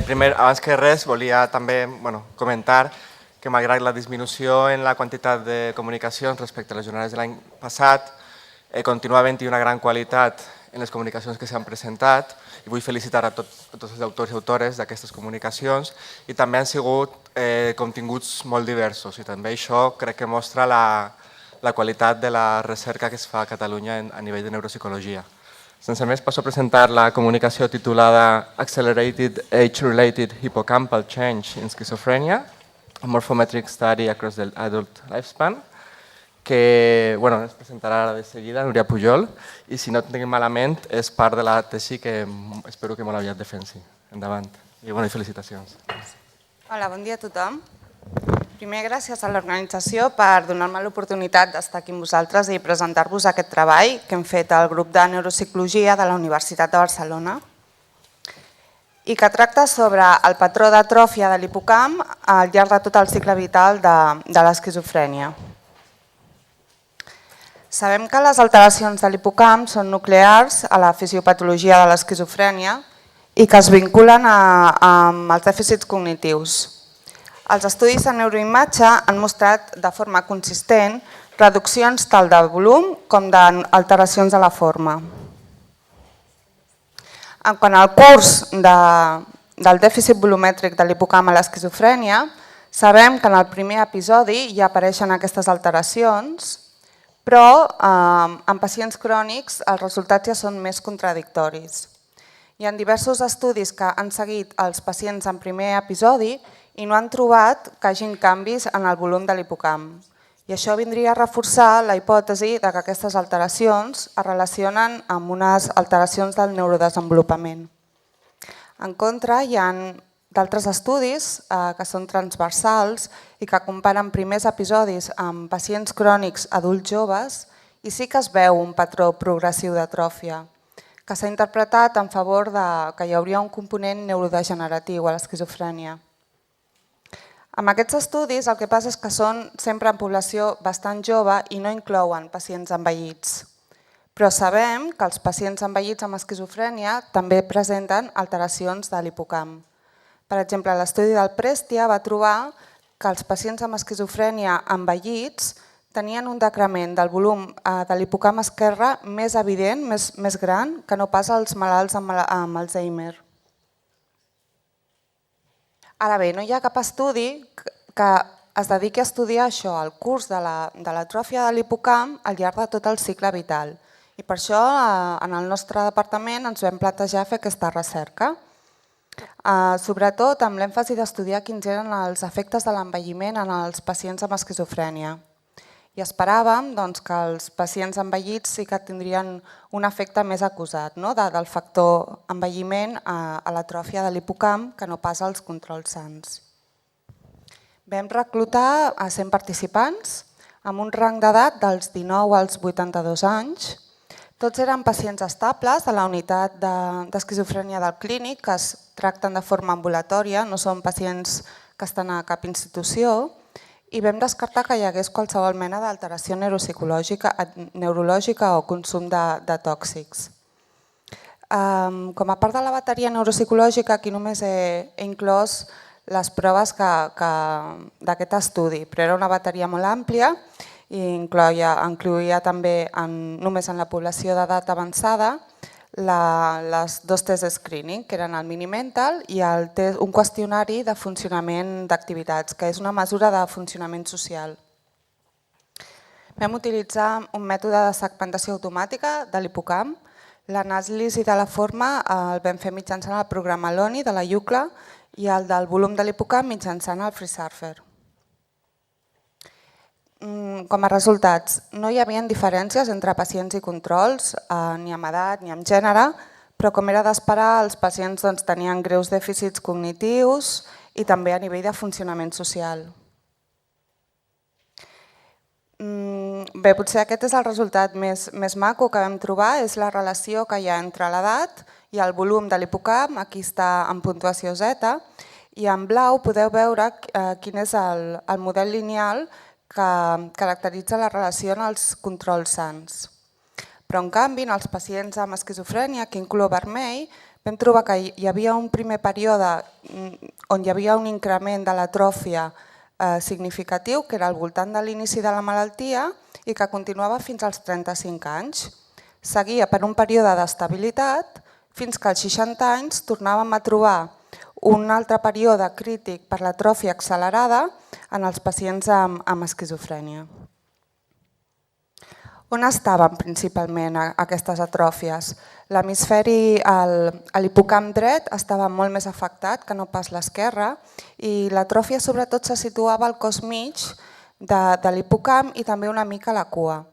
Primer, abans que res, volia també comentar que malgrat la disminució en la quantitat de comunicacions respecte a les jornades de l'any passat, continua havent-hi una gran qualitat en les comunicacions que s'han presentat i vull felicitar a tots els autors i autores d'aquestes comunicacions i també han sigut continguts molt diversos i també això crec que mostra la qualitat de la recerca que es fa a Catalunya a nivell de neuropsicologia. Sense més, passo a presentar la comunicació titulada Accelerated Age-Related Hippocampal Change in Schizophrenia, a Morphometric Study Across the Adult Lifespan, que es presentarà ara de seguida Núria Pujol i si no tinc malament és part de la tesi que espero que molt aviat defensi. Endavant. I felicitacions. Hola, bon dia a tothom. Primer, gràcies a l'organització per donar-me l'oportunitat d'estar aquí amb vosaltres i presentar-vos aquest treball que hem fet al grup de Neuropsicologia de la Universitat de Barcelona i que tracta sobre el patró d'atròfia de l'hipocamp al llarg de tot el cicle vital de l'esquizofrènia. Sabem que les alteracions de l'hipocamp són nuclears a la fisiopatologia de l'esquizofrènia i que es vinculen amb els dèficits cognitius. Els estudis de neuroimatge han mostrat de forma consistent reduccions tant de volum com d'alteracions de la forma. Quant al curs del dèficit volumètric de l'hipocamp a l'esquizofrènia, sabem que en el primer episodi ja apareixen aquestes alteracions, però en pacients crònics els resultats ja són més contradictoris. Hi ha diversos estudis que han seguit els pacients en primer episodi i no han trobat que hagin canvis en el volum de l'hipocamp. I això vindria a reforçar la hipòtesi que aquestes alteracions es relacionen amb unes alteracions del neurodesenvolupament. En contra, hi ha d'altres estudis que són transversals i que comparen primers episodis amb pacients crònics adults joves i sí que es veu un patró progressiu d'atròfia, que s'ha interpretat en favor que hi hauria un component neurodegeneratiu a l'esquizofrènia. Amb aquests estudis el que passa és que són sempre en població bastant jove i no inclouen pacients envellits. Però sabem que els pacients envellits amb esquizofrènia també presenten alteracions de l'hipocamp. Per exemple, l'estudi del Prestia va trobar que els pacients amb esquizofrènia envellits tenien un decrement del volum de l'hipocamp esquerre més evident, més gran, que no pas els malalts amb Alzheimer. Ara bé, no hi ha cap estudi que es dediqui a estudiar això, el curs de l'atròfia de l'hipocamp al llarg de tot el cicle vital. I per això en el nostre departament ens vam plantejar fer aquesta recerca. Sobretot amb l'èmfasi d'estudiar quins eren els efectes de l'envelliment en els pacients amb esquizofrènia. I esperàvem que els pacients envellits sí que tindrien un efecte més acusat del factor envelliment a l'atròfia de l'hipocamp que no pas als controls sans. Vam reclutar a 100 participants amb un rang d'edat dels 19 als 82 anys. Tots eren pacients estables de la unitat d'esquizofrènia del clínic que es tracten de forma ambulatòria, no són pacients que estan a cap institució, i vam descartar que hi hagués qualsevol mena d'alteració neurològica o consum de tòxics. Com a part de la bateria neuropsicològica, aquí només he inclòs les proves d'aquest estudi, però era una bateria molt àmplia i incloïa també només en la població d'edat avançada les dos tests de screening, que eren el Mini-Mental i un qüestionari de funcionament d'activitats, que és una mesura de funcionament social. Vam utilitzar un mètode de segmentació automàtica de l'hipocamp. L'anàlisi de la forma el vam fer mitjançant el programa LONI de la UCLA i el del volum de l'hipocamp mitjançant el FreeSurfer. Com a resultats, no hi havia diferències entre pacients i controls, ni amb edat ni amb gènere, però com era d'esperar, els pacients tenien greus dèficits cognitius i també a nivell de funcionament social. Bé, potser aquest és el resultat més maco que vam trobar, és la relació que hi ha entre l'edat i el volum de l'hipocamp, aquí està en puntuació Z, i en blau podeu veure quin és el model lineal que caracteritza la relació en els controls sans. Però en canvi, en els pacients amb esquizofrènia, aquí en color vermell, vam trobar que hi havia un primer període on hi havia un increment de l'atròfia significatiu, que era al voltant de l'inici de la malaltia i que continuava fins als 35 anys. Seguia per un període d'estabilitat fins que als 60 anys tornàvem a trobar un altre període crític per l'atròfia accelerada en els pacients amb esquizofrènia. On estaven principalment aquestes atròfies? L'hemisferi, l'hipocamp dret, estava molt més afectat que no pas l'esquerra i l'atròfia sobretot se situava al cos mig de l'hipocamp i també una mica a la cua.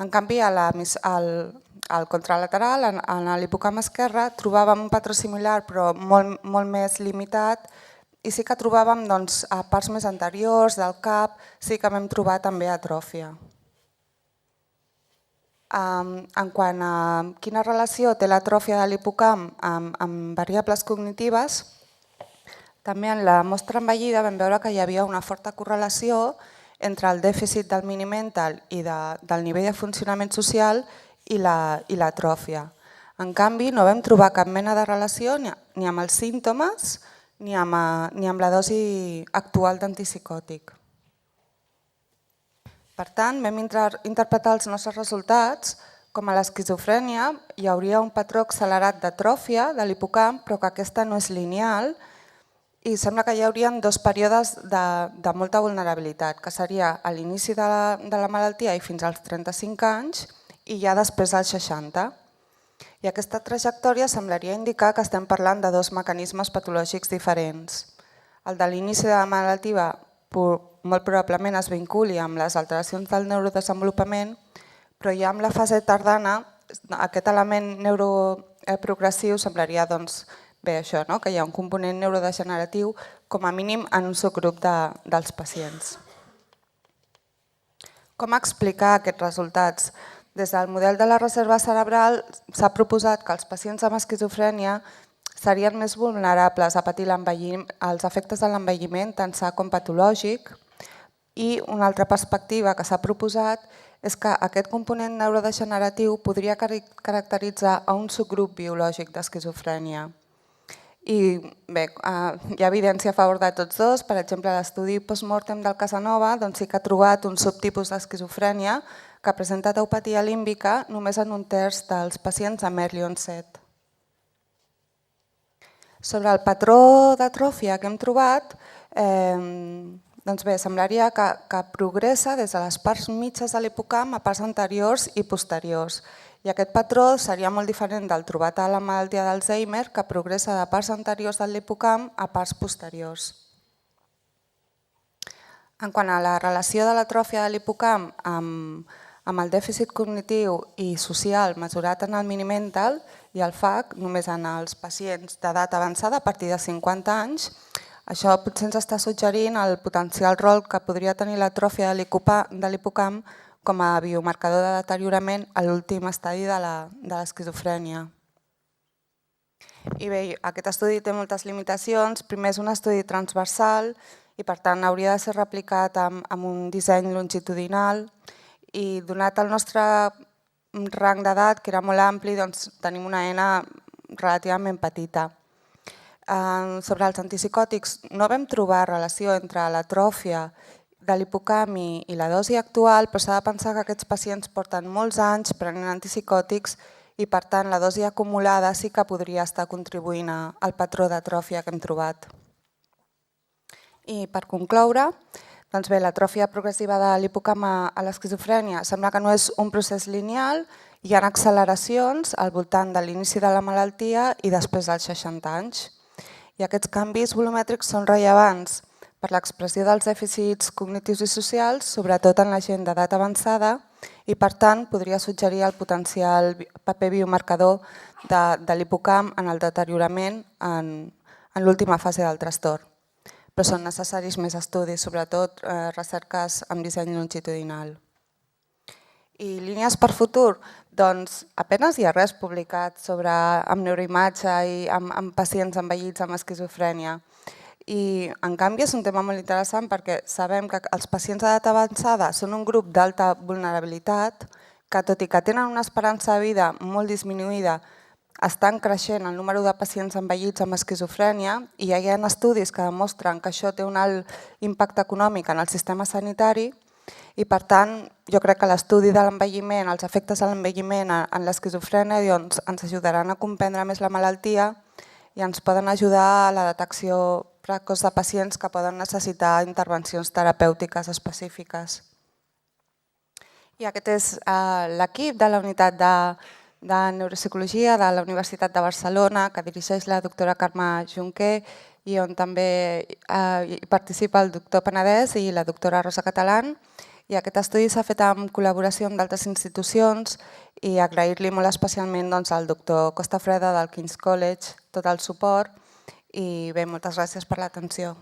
En canvi, al contralateral, en l'hipocamp esquerre, trobàvem un patró similar però molt més limitat i sí que trobàvem a parts més anteriors del cap, sí que vam trobar també atròfia. En quant a quina relació té l'atròfia de l'hipocamp amb variables cognitives, també en la mostra envellida vam veure que hi havia una forta correlació entre el dèficit del mini mental i del nivell de funcionament social i l'atròfia. En canvi, no vam trobar cap mena de relació ni amb els símptomes ni amb la dosi actual d'antipsicòtic. Per tant, vam interpretar els nostres resultats com a l'esquizofrènia hi hauria un patró accelerat d'atròfia de l'hipocamp, però que aquesta no és lineal i sembla que hi haurien dos períodes de molta vulnerabilitat, que seria a l'inici de la malaltia i fins als 35 anys i ja després als 60. I aquesta trajectòria semblaria indicar que estem parlant de dos mecanismes patològics diferents. El de l'inici de la malaltia molt probablement es vinculi amb les alteracions del neurodesenvolupament, però ja amb la fase tardana aquest element neuroprogressiu semblaria bé això, que hi ha un component neurodegeneratiu com a mínim en un subgrup dels pacients. Com explicar aquests resultats? Des del model de la reserva cerebral s'ha proposat que els pacients amb esquizofrènia serien més vulnerables a patir els efectes de l'envelliment, tant sa com patològic, i una altra perspectiva que s'ha proposat és que aquest component neurodegeneratiu podria caracteritzar a un subgrup biològic d'esquizofrènia. I bé, hi ha evidència a favor de tots dos. Per exemple, l'estudi postmortem del Casanova sí que ha trobat un subtipus d'esquizofrènia que presenta taupatia límbica només en un terç dels pacients amb early onset. Sobre el patró d'atròfia que hem trobat, semblaria que progressa des de les parts mitges de l'hipocamp a parts anteriors i posteriors. I aquest patró seria molt diferent del trobat a la malaltia d'Alzheimer, que progressa de parts anteriors de l'hipocamp a parts posteriors. En quant a la relació de l'atròfia de l'hipocamp amb el dèficit cognitiu i social mesurat en el mini-mental i el FAC, només en els pacients d'edat avançada a partir de 50 anys, això potser ens està suggerint el potencial rol que podria tenir l'atròfia de l'hipocamp com a biomarcador de deteriorament a l'últim estadi de l'esquizofrènia. I bé, aquest estudi té moltes limitacions. Primer, és un estudi transversal i per tant hauria de ser replicat amb un disseny longitudinal i donat el nostre rang d'edat, que era molt ampli, tenim una eina relativament petita. Sobre els antipsicòtics no vam trobar relació entre l'atròfia de l'hipocamp i la dosi actual, però s'ha de pensar que aquests pacients porten molts anys prenent antipsicòtics i per tant la dosi acumulada sí que podria estar contribuint al patró d'atròfia que hem trobat. I per concloure, l'atròfia progressiva de l'hipocamp a l'esquizofrènia sembla que no és un procés lineal, hi ha acceleracions al voltant de l'inici de la malaltia i després dels 60 anys. I aquests canvis volumètrics són rellevants per l'expressió dels dèficits cognitius i socials, sobretot en la gent d'edat avançada, i per tant podria suggerir el potencial paper biomarcador de l'hipocamp en el deteriorament en l'última fase del trastorn. Però són necessaris més estudis, sobretot recerques amb disseny longitudinal. I línies per futur? Doncs apenas hi ha res publicat amb neuroimatge i amb pacients envellits amb esquizofrènia. I en canvi és un tema molt interessant perquè sabem que els pacients d'edat avançada són un grup d'alta vulnerabilitat que tot i que tenen una esperança de vida molt disminuïda estan creixent el número de pacients envellits amb esquizofrènia i hi ha estudis que demostren que això té un alt impacte econòmic en el sistema sanitari i, per tant, jo crec que l'estudi de l'envelliment, els efectes de l'envelliment en l'esquizofrènia ens ajudaran a comprendre més la malaltia i ens poden ajudar a la detecció precoç de pacients que poden necessitar intervencions terapèutiques específiques. I aquest és l'equip de la unitat de neuropsicologia de la Universitat de Barcelona que dirigeix la doctora Carme Junquer i on també hi participa el doctor Penedès i la doctora Rosa Catalán. I aquest estudi s'ha fet en col·laboració amb d'altres institucions i agrair-li molt especialment al doctor Costa Freda del King's College tot el suport i bé, moltes gràcies per l'atenció.